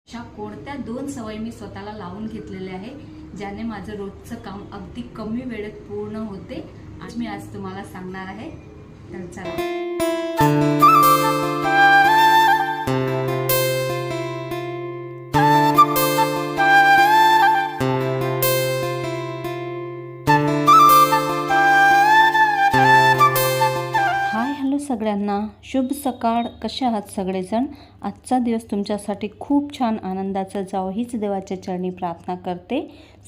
अशा कोणत्या 2 सवयी मी स्वतःला लावून घेतलेल्या आहे ज्याने माझं रोजचं काम अगदी कमी वेळेत पूर्ण होते आणि मी आज तुम्हाला सांगणार आहे। तर चला। सगळ्यांना शुभ सकाळ। कशा आहात सगळेजण? आजचा दिवस तुमच्यासाठी खूप छान आनंदाचा जावो हीच देवाच्या चरणी प्रार्थना करते।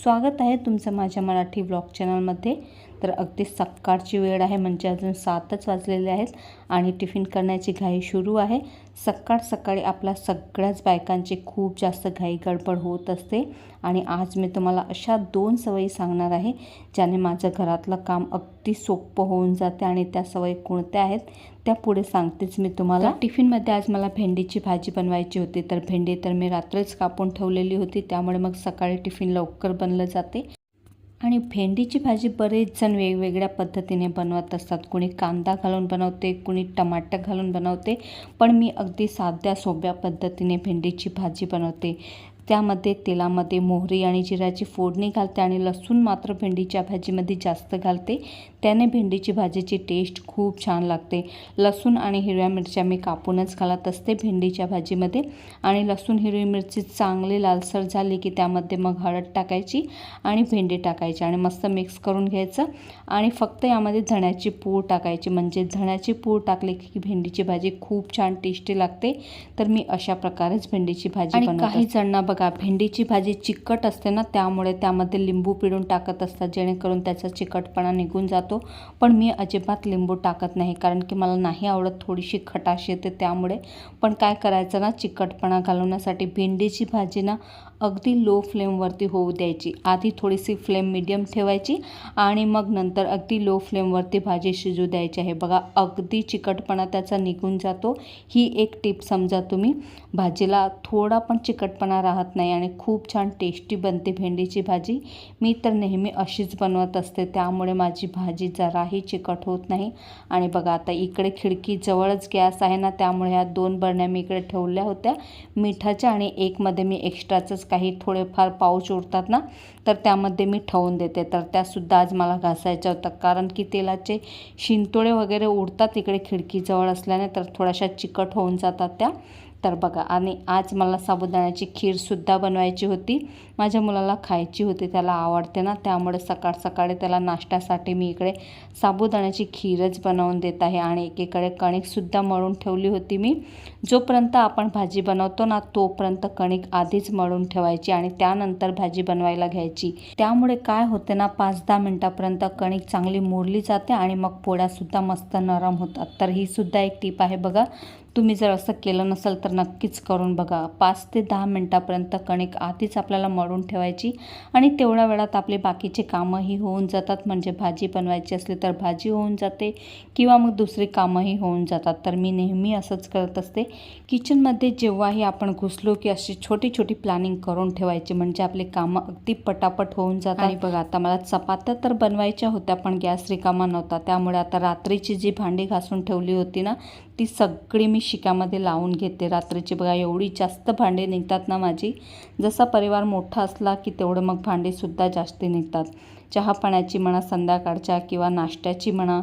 स्वागत आहे तुमचं माझ्या मराठी ब्लॉग चॅनलमध्ये। तर अगदी सकाळची वेळ आहे, म्हणजे अजून 7च वाजलेले आहेत आणि टिफिन करण्याची घाई सुरू आहे। सकाळ सकाळी आपल्या सगळ्याच बायकांची खूप जास्त घाई गडबड होत असते आणि आज मी तुम्हाला अशा 2 सवयी सांगणार आहे ज्याने माझं घरातलं काम अगदी सोपं होऊन जाते आणि त्या सवयी कोणत्या आहेत त्या पुढे सांगतेच मी तुम्हाला। टिफिनमध्ये आज मला भेंडीची भाजी बनवायची होती, तर भेंडी तर मी रात्रीच कापून ठेवलेली होती, त्यामुळे मग सकाळी टिफिन लवकर बनलं जाते। आणि भेंडीची भाजी बरेच जण वेगवेगळ्या पद्धतीने बनवत असतात। कुणी कांदा घालून बनवते, कुणी टमाटर घालून बनवते, पण मी अगदी साध्या सोप्या पद्धतीने भेंडीची भाजी बनवते। त्यामध्ये तेलामध्ये मोहरी आणि जिऱ्याची फोडणी घालते आणि लसूण मात्र भेंडीच्या भाजीमध्ये जास्त घालते, त्याने भेंडीची भाजीची टेस्ट खूप छान लागते। लसूण आणि हिरव्या मिरच्या मी कापूनच घालत असते भेंडीच्या भाजीमध्ये आणि लसूण हिरवी मिरची चांगली लालसर झाली की त्यामध्ये मग हळद टाकायची आणि भेंडी टाकायची आणि मस्त मिक्स करून घ्यायचं आणि फक्त यामध्ये धण्याची पूड टाकायची, म्हणजे धण्याची पूड टाकली की भेंडीची भाजी खूप छान टेस्टी लागते। तर मी अशा प्रकारेच भेंडीची भाजी बनवते। काही जणांना बघा भेंडीची भाजी चिकट असते ना, त्यामुळे त्यामध्ये लिंबू पिळून टाकत असतात जेणेकरून त्याचा चिकटपणा निघून जातो, पण मी अजिबात लिंबू टाकत नाही कारण की मला नाही आवडत, थोडीशी खटाश येते त्यामुळे। पण काय करायचं ना, चिकटपणा घालवण्यासाठी भेंडीची भाजी ना अगदी लो फ्लेमवरती होऊ द्यायची। आधी थोडीशी फ्लेम मीडियम ठेवायची आणि मग नंतर अगदी लो फ्लेमवरती भाजी शिजू द्यायची आहे। बघा अगदी चिकटपणा त्याचा निघून जातो। ही एक टिप समजा तुम्ही, भाजीला थोडा पण चिकटपणा राहत नाही आणि खूप छान टेस्टी बनते भेंडीची भाजी। मी तर नेहमी अशीच बनवत असते, त्यामुळे माझी भाजी जराही चिकट होत नाही। आणि बघा आता इकडे खिडकी जवळच गॅस आहे ना, त्यामुळे ह्या 2 बरण्या मी इकडे ठेवल्या होत्या मिठाच्या आणि एकमध्ये मी एक्स्ट्राचंच काही थोडेफार पाऊच उरतात ना, तर त्यामध्ये मी ठेवून देते। तर त्यासुद्धा आज मला घासायच्या होत्या कारण की तेलाचे शिंतोडे वगैरे उडतात इकडे खिडकीजवळ असल्याने, तर थोड्याशा चिकट होऊन जातात त्या। तर बघा, आणि आज मला साबुदाण्याची खीरसुद्धा बनवायची होती। माझ्या मुलाला खायची होती, त्याला आवडते ना, त्यामुळे सकाळ सकाळी त्याला नाश्त्यासाठी मी इकडे साबुदाण्याची खीरच बनवून देत आहे आणि एकीकडे कणिकसुद्धा मळून ठेवली होती मी। जोपर्यंत आपण भाजी बनवतो ना तोपर्यंत कणिक आधीच मळून ठेवायची आणि त्यानंतर भाजी बनवायला घ्यायची। त्यामुळे काय होते ना, 5-10 मिनटापर्यंत कणिक चांगली मोडली जाते आणि मग पोळ्यासुद्धा मस्त नरम होतात। तर ही सुद्धा एक टीप आहे बघा, तुम्ही जर असं केलं नसेल तर नक्कीच करून बघा। 5 ते 10 मिनटापर्यंत कणिक आधीच आपल्याला मळून ठेवायची आणि तेवढ्या वेळात आपले बाकीचे कामंही होऊन जातात, म्हणजे भाजी बनवायची असली तर भाजी होऊन जाते किंवा मग दुसरी कामंही होऊन जातात। तर मी नेहमी असंच करत असते। किचनमध्ये जेव्हाही आपण घुसलो की अशी छोटी छोटी प्लॅनिंग करून ठेवायची, म्हणजे आपले कामं अगदी पटापट होऊन जातात। आणि बघा आता मला चपात्या तर बनवायच्या होत्या पण गॅस रिकामा नव्हता, त्यामुळे आता रात्रीची जी भांडी घासून ठेवली होती ना ती सगळी मी शिक्यामध्ये लावून घेते रात्रीची। बघा एवढी जास्त भांडी निघतात ना माझी, जसा परिवार मोठा असला की तेवढं मग भांडीसुद्धा जास्त निघतात। चहा पाण्याची म्हणा, संध्याकाळच्या किंवा नाश्त्याची म्हणा,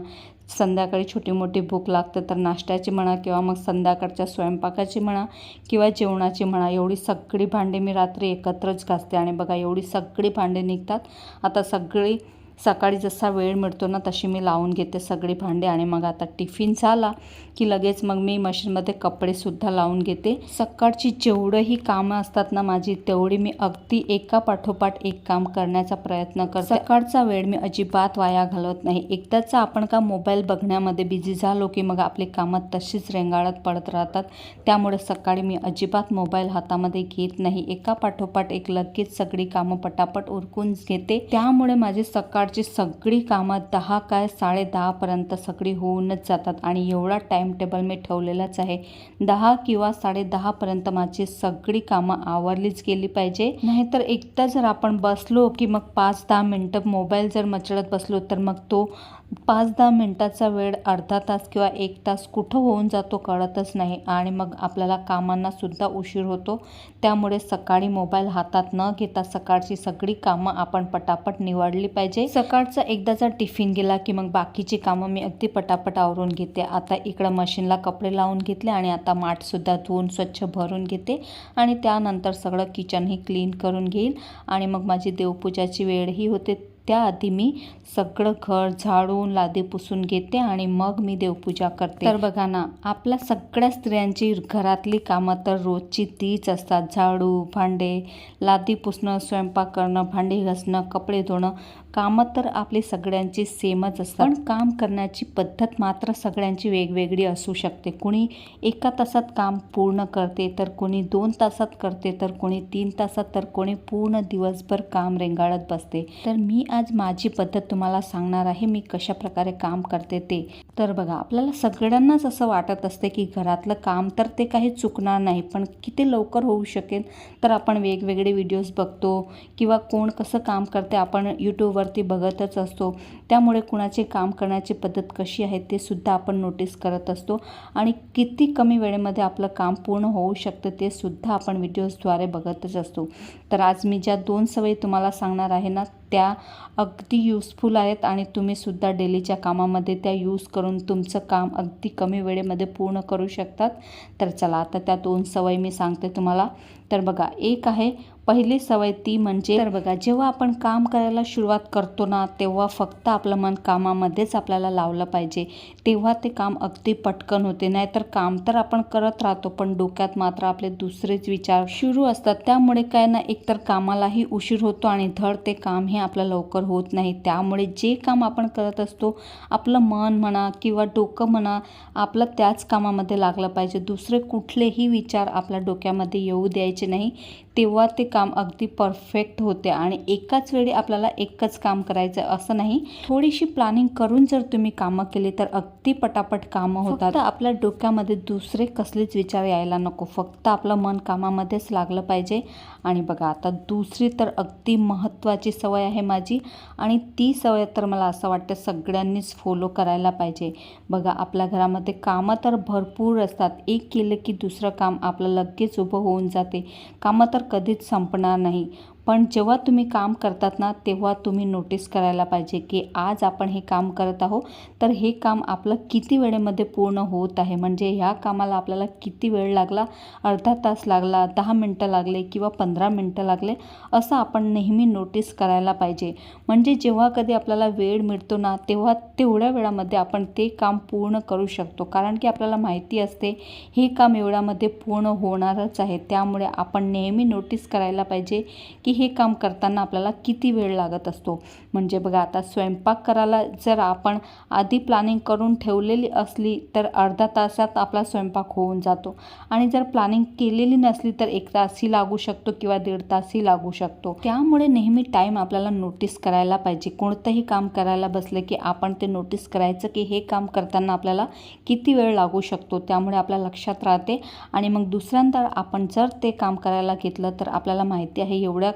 संध्याकाळी छोटी मोठी भूक लागते तर नाश्त्याची म्हणा किंवा मग संध्याकाळच्या स्वयंपाकाची म्हणा किंवा जेवणाची म्हणा, एवढी सगळी भांडी मी रात्री एकत्रच घासते आणि बघा एवढी सगळी भांडी निघतात। आता सगळी सकाळी जसा वेळ मिळतो ना तशी मी लावून घेते सगळी भांडी आणि मग आता टिफिन झाला की लगेच मग मी मशीनमध्ये कपडेसुद्धा लावून घेते। सकाळची जेवढंही कामं असतात ना माझी तेवढी मी अगदी एका पाठोपाठ एक काम करण्याचा प्रयत्न करते। सकाळचा वेळ मी अजिबात वाया घालवत नाही। एकदाचा आपण का मोबाईल बघण्यामध्ये बिझी झालो की मग आपली कामं तशीच रेंगाळत पडत राहतात, त्यामुळे सकाळी मी अजिबात मोबाईल हातामध्ये घेत नाही, एका पाठोपाठ एक लगेच सगळी कामं पटापट उरकून घेते। त्यामुळे माझी सकाळची सगळी कामं 10 काय 10:30 पर्यंत सगळी होऊनच जातात आणि एवढा टाइम टेबल मी ठेवलेलाच आहे। 10 किंवा 10:30 पर्यंत माझी सगळी कामं आवरलीच गेली पाहिजे, नाहीतर एकदा जर आपण बसलो की मग 5-10 मिनटं मोबाईल जर मचळत बसलो तर मग तो 5-10 मिनटाचा वेळ अर्धा तास किंवा 1 तास कुठं होऊन जातो कळतच नाही आणि मग आपल्याला कामांनासुद्धा उशीर होतो. त्यामुळे सकाळी मोबाईल हातात न घेता सकाळची सगळी कामं आपण पटापट निवडली पाहिजे. सकाळचा एकदाचा टिफिन गेला की मग बाकीची कामं मी अगदी पटापट आवरून घेते. आता इकडं मशीनला कपडे लावून घेतले आणि आता माठसुद्धा धुवून स्वच्छ भरून घेते आणि त्यानंतर सगळं किचनही क्लीन करून घेईल आणि मग माझी देवपूजाची वेळही होते. त्याआधी मी सगळं घर झाडून लादी पुसून घेते आणि मग मी देवपूजा करते. तर बघा ना, आपल्या सगळ्या स्त्रियांची घरातली कामं तर रोजची तीच असतात. झाडू, भांडे, लादी पुसणं, स्वयंपाक करणं, भांडी घासणं, कपडे धुणं. कामं तर आपली सगळ्यांची सेमच असतात, पण काम करण्याची पद्धत मात्र सगळ्यांची वेगवेगळी असू शकते. कुणी 1 तासात काम पूर्ण करते, तर कुणी 2 तासात करते, तर कुणी 3 तासात, तर कोणी पूर्ण दिवसभर काम रेंगाळत बसते. तर मी आज माझी पद्धत तुम्हाला सांगणार आहे, मी कशा प्रकारे काम करते ते. तर बघा, आपल्याला सगळ्यांनाच असं वाटत असते की घरातलं काम तर ते काही चुकणार नाही, पण किती लवकर होऊ शकेल. तर आपण वेगवेगळे व्हिडिओज बघतो किंवा कोण कसं काम करते आपण यूट्यूबवरती बघतच असतो. त्यामुळे कुणाचे काम करण्याची पद्धत कशी आहे ते सुद्धा आपण नोटीस करत असतो आणि किती कमी वेळेमध्ये आपलं काम पूर्ण होऊ शकतं ते सुद्धा आपण व्हिडिओजद्वारे बघतच असतो. तर आज मी ज्या 2 सवयी तुम्हाला सांगणार आहे ना, त्या अगदी युजफुल आहेत आणि तुम्हीसुद्धा डेलीच्या कामामध्ये त्या यूज करून तुमचं काम अगदी कमी वेळेमध्ये पूर्ण करू शकतात. तर चला, आता त्या 2 सवयी मी सांगते तुम्हाला. तर बघा, एक आहे पहिली सवय ती म्हणजे, तर बघा, जेव्हा आपण काम करायला सुरुवात करतो ना, तेव्हा फक्त आपलं मन कामामध्येच आपल्याला लावलं पाहिजे. तेव्हा ते काम अगदी पटकन होते. नाहीतर काम तर आपण करत राहतो, पण डोक्यात मात्र आपले दुसरेच विचार सुरू असतात. त्यामुळे काय ना, एकतर कामालाही उशीर होतो आणि धड ते काम हे आपलं लवकर होत नाही. त्यामुळे जे काम आपण करत असतो, आपलं मन म्हणा किंवा डोकं म्हणा, आपलं त्याच कामामध्ये लागलं पाहिजे. दुसरे कुठलेही विचार आपल्या डोक्यामध्ये येऊ द्यायचे नाही. तेव्हा ते काम अगदी परफेक्ट होते आणि एकाच वेळी आपल्याला एकच काम करायचं असं नाही. थोडीशी प्लॅनिंग करून जर तुम्ही कामं केली तर अगदी पटापट कामं होतात. फक्त आपल्या डोक्यामध्ये दुसरे कसलेच विचार यायला नको. फक्त आपलं मन कामामध्येच लागलं पाहिजे. आणि बघा, आता दुसरी तर अगदी महत्त्वाची सवय आहे माझी आणि ती सवय तर मला असं वाटतं सगळ्यांनीच फॉलो करायला पाहिजे. बघा, आपल्या घरामध्ये कामं तर भरपूर असतात. एक केलं की दुसरं काम आपलं लगेच उभं होऊन जाते. कामं तर कधीच संपणार नाही. पण जेव्हा तुम्ही काम करतात ना, तेव्हा तुम्ही नोटीस करायला पाहिजे की आज आपण हे काम करत आहोत, तर हे काम आपलं किती वेळेमध्ये पूर्ण होत आहे. म्हणजे ह्या कामाला आपल्याला किती वेळ लागला, अर्धा तास लागला, 10 मिनटं लागले किंवा 15 मिनटं लागले, असं आपण नेहमी नोटीस करायला पाहिजे. म्हणजे जेव्हा कधी आपल्याला वेळ मिळतो ना, तेव्हा तेवढ्या वेळामध्ये आपण ते काम पूर्ण करू शकतो. कारण की आपल्याला माहिती असते हे काम एवढ्यामध्ये पूर्ण होणारच आहे. त्यामुळे आपण नेहमी नोटीस करायला पाहिजे की हे काम करताना आपल्याला किती वेळ लागत असतो. म्हणजे बघा, आता स्वयंपाक करायला जर आपण आधी प्लॅनिंग करून ठेवलेली असली तर अर्धा तासात आपला स्वयंपाक होऊन जातो आणि जर प्लॅनिंग केलेली नसली तर 1 तासही लागू शकतो किंवा 1.5 तासही लागू शकतो. त्यामुळे नेहमी टाईम आपल्याला नोटीस करायला पाहिजे. कोणतंही काम करायला बसले की आपण ते नोटीस करायचं की हे काम करताना आपल्याला किती वेळ लागू शकतो. त्यामुळे आपल्या लक्षात राहते आणि मग दुसऱ्यांदा आपण जर ते काम करायला घेतलं तर आपल्याला माहिती आहे एवढ्या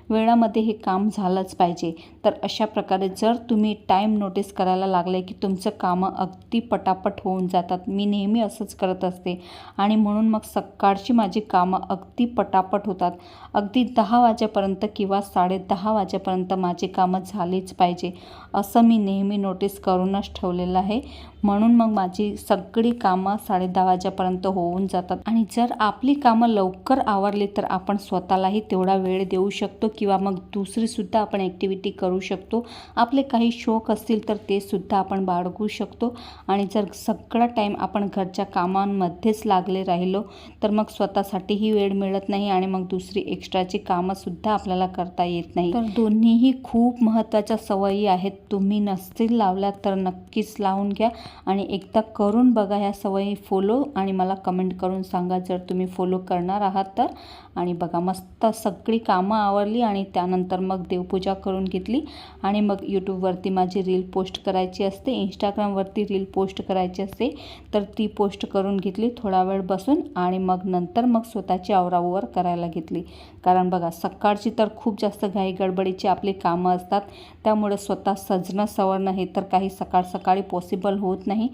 वेळामध्ये हे काम झालंच पाहिजे. तर अशा प्रकारे जर तुम्ही टाईम नोटीस करायला लागले की तुमचं कामं अगदी पटापट होऊन जातात. मी नेहमी असंच करत असते आणि म्हणून मग सकाळची माझी कामं अगदी पटापट होतात. अगदी 10 वाजेपर्यंत किंवा 10:30 वाजेपर्यंत माझी कामं झालीच पाहिजे असं मी नेहमी नोटीस करूनच ठेवलेलं आहे. म्हणून मग माझी सगळी कामं 10:30 वाजेपर्यंत होऊन जातात. आणि जर आपली कामं लवकर आवरली तर आपण स्वतःलाही तेवढा वेळ देऊ शकतो किंवा मग दुसरीसुद्धा आपण ॲक्टिव्हिटी करू शकतो. आपले काही शौक असतील तर ते सुद्धा आपण बाळगू शकतो. आणि जर सगळा टाईम आपण घरच्या कामांमध्येच लागले राहिलो तर मग स्वतःसाठीही वेळ मिळत नाही आणि मग दुसरी एक्स्ट्राची कामंसुद्धा आपल्याला करता येत नाही. तर दोन्हीही खूप महत्त्वाच्या सवयी आहेत. तुम्ही नसतील लावल्या तर नक्कीच लावून घ्या आणि एकदा करून बघा ह्या सवयी फॉलो आणि मला कमेंट करून सांगा जर तुम्ही फॉलो करणार आहात तर. आणि बघा मस्त सगळी कामं आवरली आणि त्यानंतर मग देवपूजा करून घेतली आणि मग यूट्यूबवरती माझी रील पोस्ट करायची असते, इंस्टाग्रामवरती रील पोस्ट करायची असते, तर ती पोस्ट करून घेतली थोडा वेळ बसून आणि मग नंतर मग स्वतःची आवरावर करायला घेतली. कारण बघा सकाळची तर खूप जास्त घाई गडबडीची आपली कामं असतात, त्यामुळे स्वतः सजणं सवरणं हे तर काही सकाळी पॉसिबल होत नाही.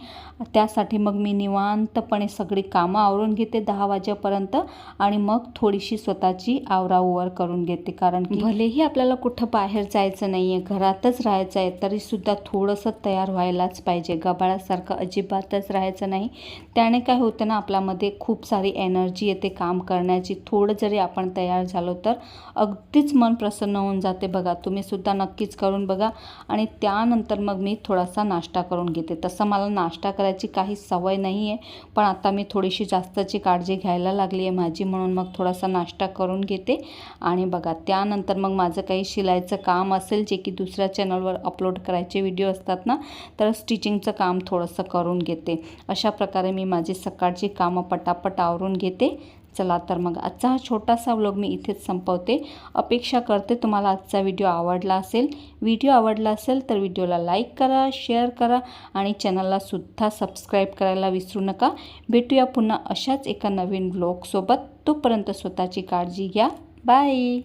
त्यासाठी मग मी निवांतपणे सगळी कामं आवरून घेते 10 वाजेपर्यंत आणि मग थोडीशी स्वतःची आवरावर करून घेते. कारण की भलेही आपल्याला कुठं बाहेर जायचं नाही आहे, घरातच राहायचं आहे, तरीसुद्धा थोडंसं तयार व्हायलाच पाहिजे. गबाळासारखं अजिबातच राहायचं नाही. त्याने काय होतं ना, आपल्यामध्ये खूप सारी एनर्जी येते काम करण्याची. थोडं जरी आपण तयार झालो तर अगदीच मन प्रसन्न होऊन जाते. बघा तुम्हीसुद्धा नक्कीच करून बघा. आणि त्यानंतर मग मी थोडासा नाश्ता करून घेते. तसं मला नाश्ता करायची काही सवय नाही आहे, पण आता मी थोडीशी जास्तची काळजी घ्यायला लागली आहे माझी, म्हणून मग थोडासा नाश्ता करून घेते. आणि बघा त्यानंतर मग माझं काही शिलाईचं काम असेल, जे की दुसऱ्या चॅनलवर अपलोड करायचे व्हिडिओ असतात ना, तर स्टिचिंगचं काम थोडंसं करून घेते. अशा प्रकारे मी माझी सकाळची कामं पटापट आवरून घेते. चला तर मग आजचा हा छोटासा व्लॉग मी इथेच संपवते. अपेक्षा करते तुम्हाला आजचा व्हिडिओ आवडला असेल. व्हिडिओ आवडला असेल तर व्हिडिओला लाईक करा, शेअर करा आणि चॅनलला सुद्धा सबस्क्राईब करायला विसरू नका. भेटूया पुन्हा अशाच एका नवीन व्लॉगसोबत. तोपर्यंत स्वतःची काळजी घ्या. बाय.